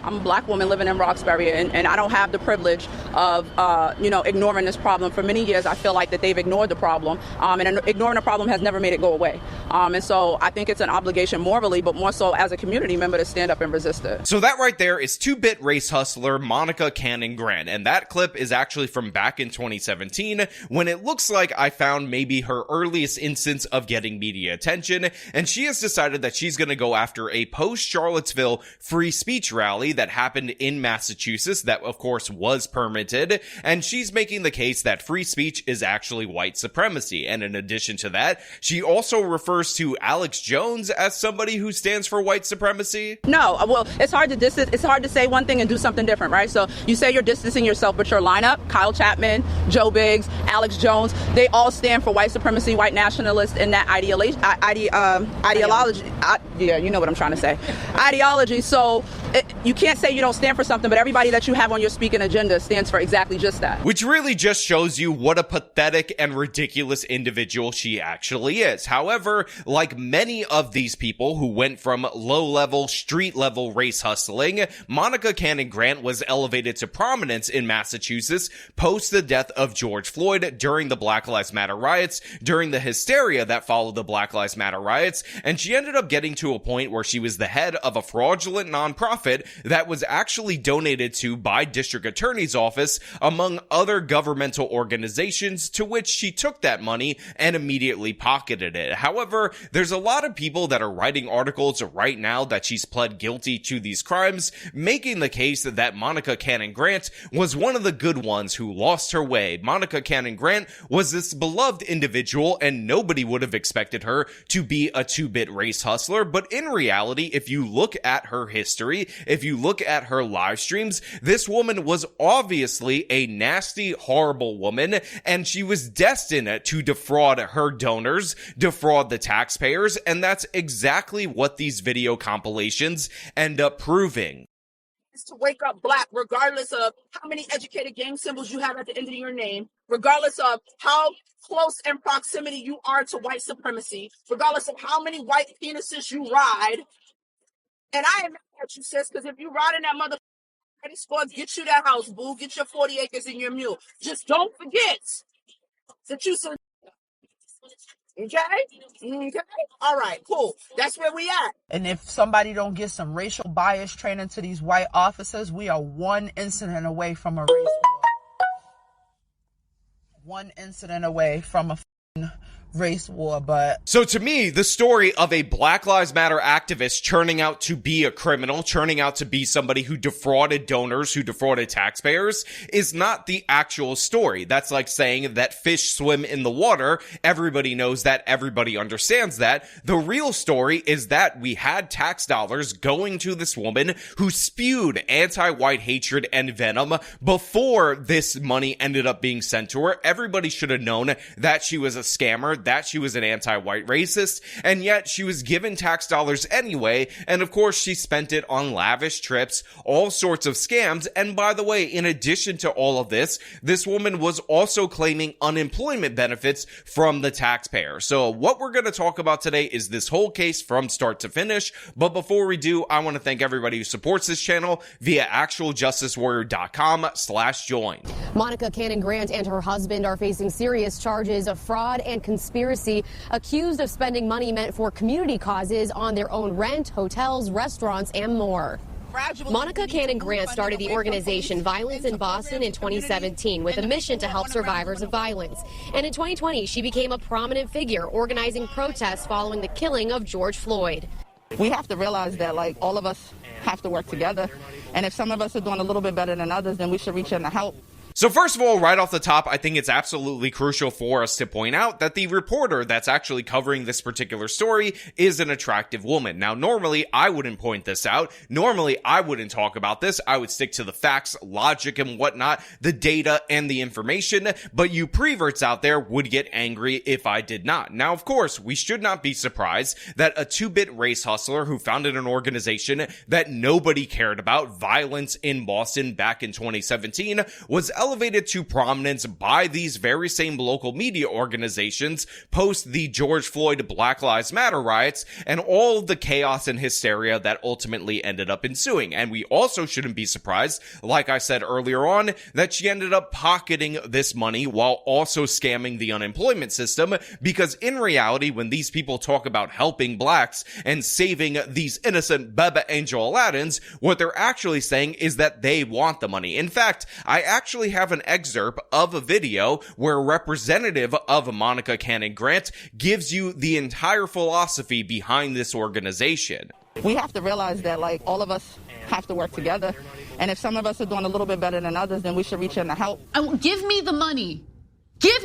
I'm a black woman living in Roxbury, and I don't have the privilege of, ignoring this problem. For many years, I feel like that they've ignored the problem, and ignoring the problem has never made it go away. And so I think it's an obligation morally, but more so as a community member to stand up and resist it. So that right there is two-bit race hustler Monica Cannon Grant, and that clip is actually from back in 2017, when it looks like I found maybe her earliest instance of getting media attention, and she has decided that she's going to go after a post-Charlottesville free speech rally that happened in Massachusetts that, of course, was permitted, and she's making the case that free speech is actually white supremacy. And in addition to that, she also refers to Alex Jones as somebody who stands for white supremacy. No, well, it's hard to say one thing and do something different, right? So you say you're distancing yourself, but your lineup, Kyle Chapman, Joe Biggs, Alex Jones, they all stand for white supremacy, white nationalists, and that ideology. Yeah, you know what I'm trying to say. Ideology. So you can't say you don't stand for something, but everybody that you have on your speaking agenda stands for exactly just that. Which really just shows you what a pathetic and ridiculous individual she actually is. However, like many of these people who went from low-level, street-level race hustling, Monica Cannon Grant was elevated to prominence in Massachusetts post the death of George Floyd during the Black Lives Matter riots, during the hysteria that followed the Black Lives Matter riots, and she ended up getting to a point where she was the head of a fraudulent nonprofit that was actually donated to by district attorney's office, among other governmental organizations, to which she took that money and immediately pocketed it. However, there's a lot of people that are writing articles right now that she's pled guilty to these crimes, making the case that Monica Cannon Grant was one of the good ones who lost her way. Monica Cannon Grant was this beloved individual, and nobody would have expected her to be a two-bit race hustler. But in reality, if you look at her history, if you look at her live streams, this woman was obviously a nasty, horrible woman, and she was destined to defraud her donors, defraud the taxpayers, and that's exactly what these video compilations end up proving. Is to wake up black, regardless of how many educated gang symbols you have at the end of your name, regardless of how close in proximity you are to white supremacy, regardless of how many white penises you ride. And I am mad at you, sis, because if you ride in that mother credit score, get you that house, boo. Get your 40 acres in your mule. Just don't forget that you said. Okay? Okay? All right, cool. That's where we at. And if somebody don't get some racial bias training to these white officers, we are one incident away from a race war. One incident away from a race war. But so to me, the story of a Black Lives Matter activist turning out to be a criminal, turning out to be somebody who defrauded donors, who defrauded taxpayers, is not the actual story. That's like saying that fish swim in the water. Everybody knows that. Everybody understands that. The real story is that we had tax dollars going to this woman who spewed anti-white hatred and venom before this money ended up being sent to her. Everybody should have known that she was a scammer, that she was an anti-white racist, and yet she was given tax dollars anyway, and of course she spent it on lavish trips, all sorts of scams. And by the way, in addition to all of this, this woman was also claiming unemployment benefits from the taxpayer. So what we're going to talk about today is this whole case from start to finish. But before we do, I want to thank everybody who supports this channel via actualjusticewarrior.com/join. Monica Cannon Grant and her husband are facing serious charges of fraud and conspiracy, accused of spending money meant for community causes on their own rent, hotels, restaurants, and more. Monica Cannon Grant started the organization Violence in Boston in 2017 with a mission to help survivors of violence. And in 2020, she became a prominent figure organizing protests following the killing of George Floyd. we have to realize that, like, all of us have to work together. And if some of us are doing a little bit better than others, then we should reach in to help. So first of all, right off the top, I think it's absolutely crucial for us to point out that the reporter that's actually covering this particular story is an attractive woman. Now, normally, I wouldn't point this out. Normally, I wouldn't talk about this. I would stick to the facts, logic, and whatnot, the data and the information, but you preverts out there would get angry if I did not. Now, of course, we should not be surprised that a two-bit race hustler who founded an organization that nobody cared about, Violence in Boston, back in 2017, was elevated to prominence by these very same local media organizations post the George Floyd Black Lives Matter riots and all of the chaos and hysteria that ultimately ended up ensuing. And we also shouldn't be surprised, like I said earlier on, that she ended up pocketing this money while also scamming the unemployment system, because in reality, when these people talk about helping blacks and saving these innocent Baba Angel Aladdins, what they're actually saying is that they want the money. In fact, I actually have an excerpt of a video where a representative of Monica Cannon Grant gives you the entire philosophy behind this organization. We have to realize that, like, all of us have to work together. And if some of us are doing a little bit better than others, then we should reach in to help. Give me the money. Give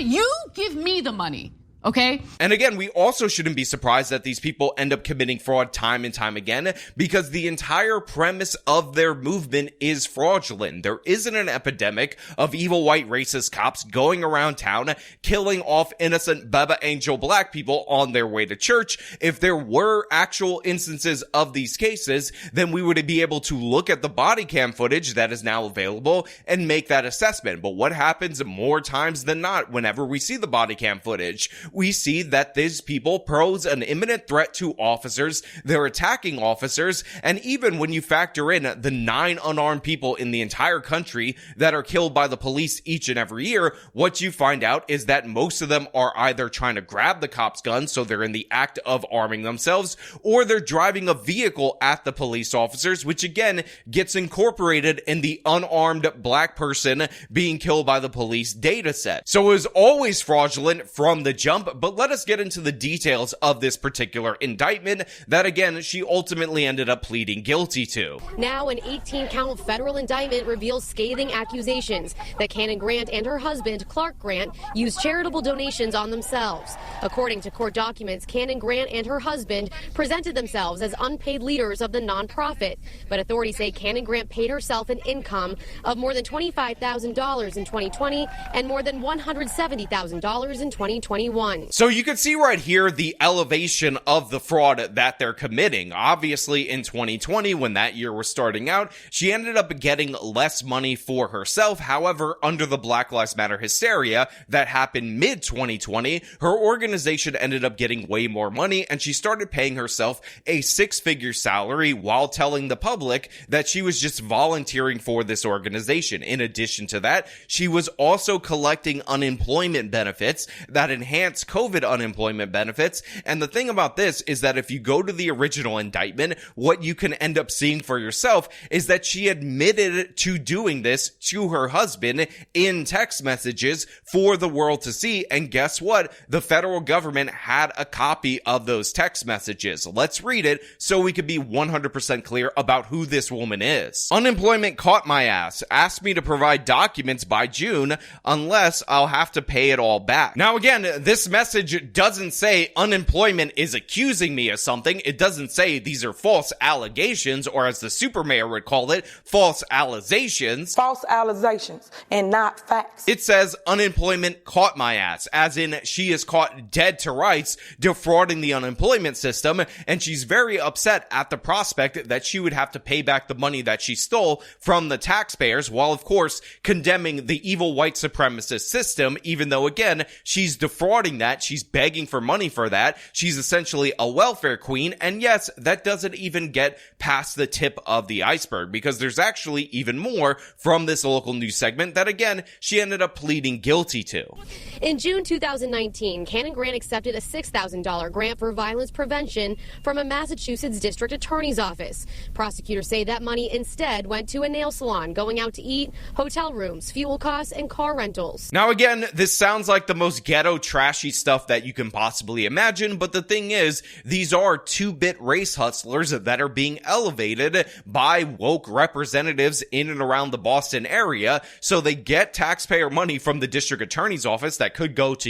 me the money. Okay. And again, we also shouldn't be surprised that these people end up committing fraud time and time again, because the entire premise of their movement is fraudulent. There isn't an epidemic of evil white racist cops going around town killing off innocent Baba Angel black people on their way to church. If there were actual instances of these cases, then we would be able to look at the body cam footage that is now available and make that assessment. But what happens more times than not whenever we see the body cam footage? We see that these people pose an imminent threat to officers, they're attacking officers, and even when you factor in the 9 unarmed people in the entire country that are killed by the police each and every year, what you find out is that most of them are either trying to grab the cops' guns, so they're in the act of arming themselves, or they're driving a vehicle at the police officers, which again gets incorporated in the unarmed black person being killed by the police data set. So it was always fraudulent from the jump. But let us get into the details of this particular indictment that, again, she ultimately ended up pleading guilty to. Now, an 18-count federal indictment reveals scathing accusations that Cannon Grant and her husband, Clark Grant, used charitable donations on themselves. According to court documents, Cannon Grant and her husband presented themselves as unpaid leaders of the nonprofit. But authorities say Cannon Grant paid herself an income of more than $25,000 in 2020 and more than $170,000 in 2021. So you can see right here the elevation of the fraud that they're committing. Obviously, in 2020, when that year was starting out, she ended up getting less money for herself. However, under the Black Lives Matter hysteria that happened mid-2020, her organization ended up getting way more money, and she started paying herself a 6-figure salary while telling the public that she was just volunteering for this organization. In addition to that, she was also collecting unemployment benefits that enhanced COVID unemployment benefits. And the thing about this is that if you go to the original indictment, what you can end up seeing for yourself is that she admitted to doing this to her husband in text messages for the world to see. And guess what? The federal government had a copy of those text messages. Let's read it so we could be 100% clear about who this woman is. Unemployment caught my ass. Asked me to provide documents by June unless I'll have to pay it all back. Now again, this message doesn't say unemployment is accusing me of something. It doesn't say these are false allegations, or as the super mayor would call it, false allegations. False allegations and not facts. It says unemployment caught my ass, as in she is caught dead to rights defrauding the unemployment system, and she's very upset at the prospect that she would have to pay back the money that she stole from the taxpayers, while of course condemning the evil white supremacist system, even though again, she's defrauding that, she's begging for money for that, she's essentially a welfare queen, and yes, that doesn't even get past the tip of the iceberg, because there's actually even more from this local news segment that again, she ended up pleading guilty to. In June 2019, Cannon Grant accepted a $6,000 grant for violence prevention from a Massachusetts district attorney's office. Prosecutors say that money instead went to a nail salon, going out to eat, hotel rooms, fuel costs, and car rentals. Now again, this sounds like the most ghetto, trashy stuff that you can possibly imagine, but the thing is, these are 2-bit race hustlers that are being elevated by woke representatives in and around the Boston area, so they get taxpayer money from the district attorney's office that could go to,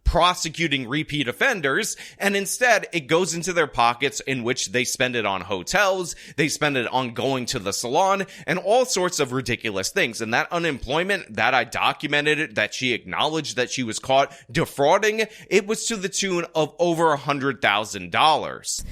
prosecuting repeat offenders, and instead it goes into their pockets, in which they spend it on hotels, they spend it on going to the salon, and all sorts of ridiculous things. And that unemployment that I documented, that she acknowledged that she was caught defrauding, it was to the tune of over $100,000.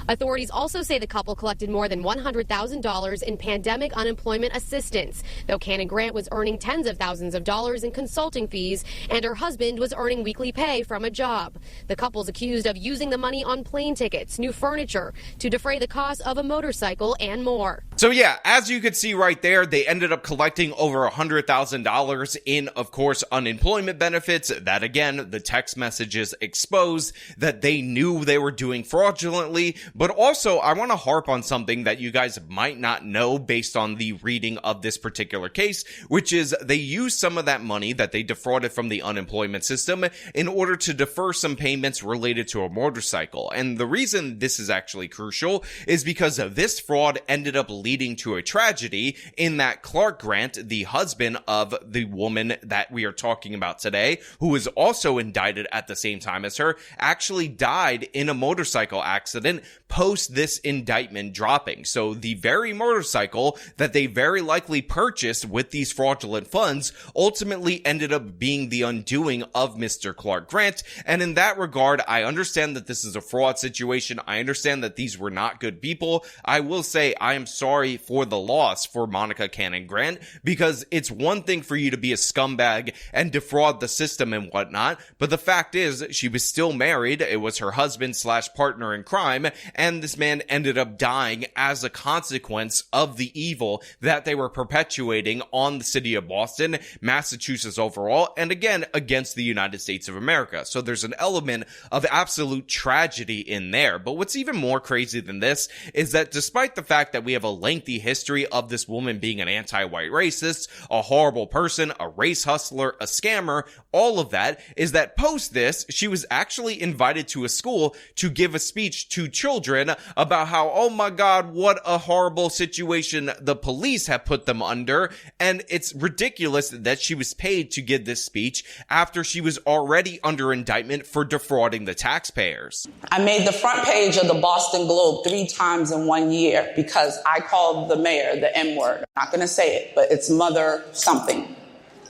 Authorities also say the couple collected more than $100,000 in pandemic unemployment assistance, though Cannon Grant was earning tens of thousands of dollars in consulting fees, and her husband was earning weekly pay from a job. The couple's accused of using the money on plane tickets, new furniture, to defray the cost of a motorcycle and more. So yeah, as you could see right there, they ended up collecting over $100,000 in, of course, unemployment benefits. That again, the text messages exposed that they knew they were doing fraudulently. But also, I want to harp on something that you guys might not know based on the reading of this particular case, which is they used some of that money that they defrauded from the unemployment system in order to defer some payments related to a motorcycle. And the reason this is actually crucial is because this fraud ended up leading to a tragedy in that Clark Grant, the husband of the woman that we are talking about today, who was also indicted at the same time as her, actually died in a motorcycle accident post this indictment dropping. So the very motorcycle that they very likely purchased with these fraudulent funds ultimately ended up being the undoing of Mr. Clark Grant. And in that regard, I understand that this is a fraud situation. I understand that these were not good people. I will say I am sorry for the loss for Monica Cannon Grant, because it's one thing for you to be a scumbag and defraud the system and whatnot, but the fact is she was still married. It was her husband / partner in crime, and this man ended up dying as a consequence of the evil that they were perpetuating on the city of Boston, Massachusetts overall, and again, against the United States of America. So there's an element of absolute tragedy in there. But what's even more crazy than this is that despite the fact that we have a lengthy history of this woman being an anti-white racist, a horrible person, a race hustler, a scammer, all of that, is that post this, she was actually invited to a school to give a speech to children about how, oh my God, what a horrible situation the police have put them under. And it's ridiculous that she was paid to give this speech after she was already under indictment for defrauding the taxpayers. I made the front page of the Boston Globe 3 times in 1 year because I called the mayor the M word. I'm not going to say it, but it's mother something.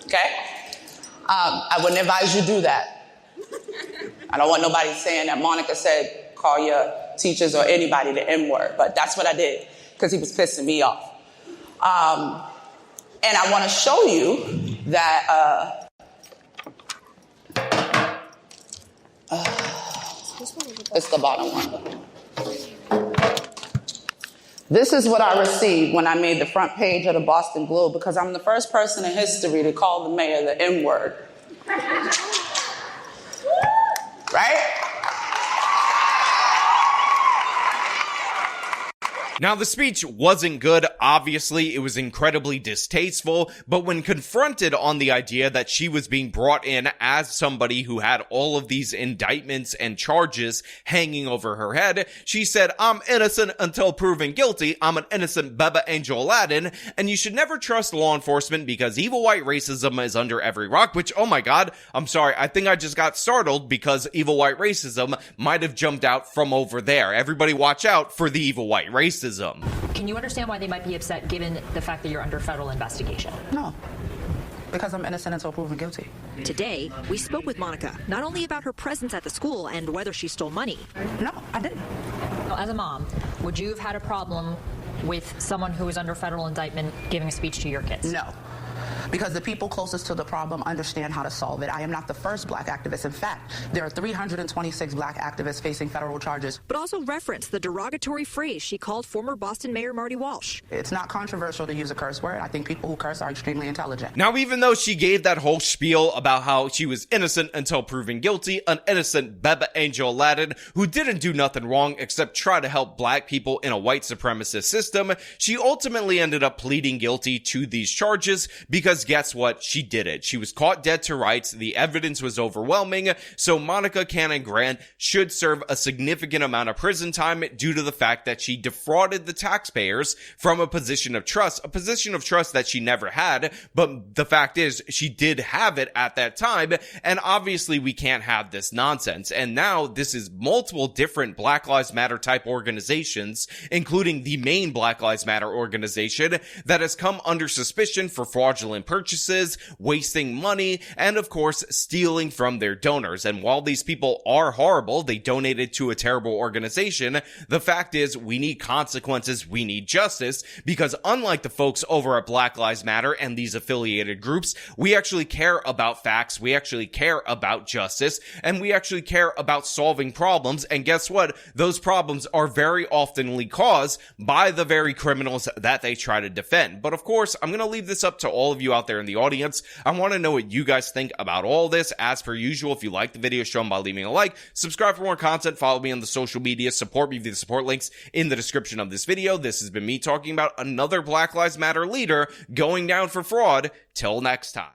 Okay? I wouldn't advise you do that. I don't want nobody saying that Monica said call your teachers or anybody the M word, but that's what I did because he was pissing me off. And I want to show you that it's the bottom one. This is what I received when I made the front page of the Boston Globe, because I'm the first person in history to call the mayor the M word. Right? Now, the speech wasn't good. Obviously, it was incredibly distasteful, but when confronted on the idea that she was being brought in as somebody who had all of these indictments and charges hanging over her head, she said, I'm innocent until proven guilty. I'm an innocent Baba Angel Aladdin, and you should never trust law enforcement because evil white racism is under every rock, which, oh my God, I'm sorry, I think I just got startled because evil white racism might have jumped out from over there. Everybody watch out for the evil white racism. Can you understand why they might be upset given the fact that you're under federal investigation? No, because I'm innocent until proven guilty. Today, we spoke with Monica, not only about her presence at the school and whether she stole money. No, I didn't. As a mom, would you have had a problem with someone who is under federal indictment giving a speech to your kids? No. Because the people closest to the problem understand how to solve it. I am not the first black activist. In fact, there are 326 black activists facing federal charges. But also referenced the derogatory phrase she called former Boston Mayor Marty Walsh. It's not controversial to use a curse word. I think people who curse are extremely intelligent. Now, even though she gave that whole spiel about how she was innocent until proven guilty, an innocent Baba Angel Aladdin who didn't do nothing wrong except try to help black people in a white supremacist system, she ultimately ended up pleading guilty to these charges because guess what? She did it. She was caught dead to rights. The evidence was overwhelming. So Monica Cannon Grant should serve a significant amount of prison time due to the fact that she defrauded the taxpayers from a position of trust that she never had. But the fact is, she did have it at that time. And obviously we can't have this nonsense. And now this is multiple different Black Lives Matter type organizations, including the main Black Lives Matter organization that has come under suspicion for fraudulent purchases, wasting money, and of course, stealing from their donors. And while these people are horrible, they donated to a terrible organization, the fact is we need consequences, we need justice, because unlike the folks over at Black Lives Matter and these affiliated groups, we actually care about facts, we actually care about justice, and we actually care about solving problems. And guess what? Those problems are very oftenly caused by the very criminals that they try to defend. But of course, I'm going to leave this up to all of you out there in the audience. I want to know what you guys think about all this. As per usual, if you like the video, show them by leaving a like, subscribe for more content, follow me on the social media, support me via the support links in the description of this video. This has been me talking about another Black Lives Matter leader going down for fraud. Till next time.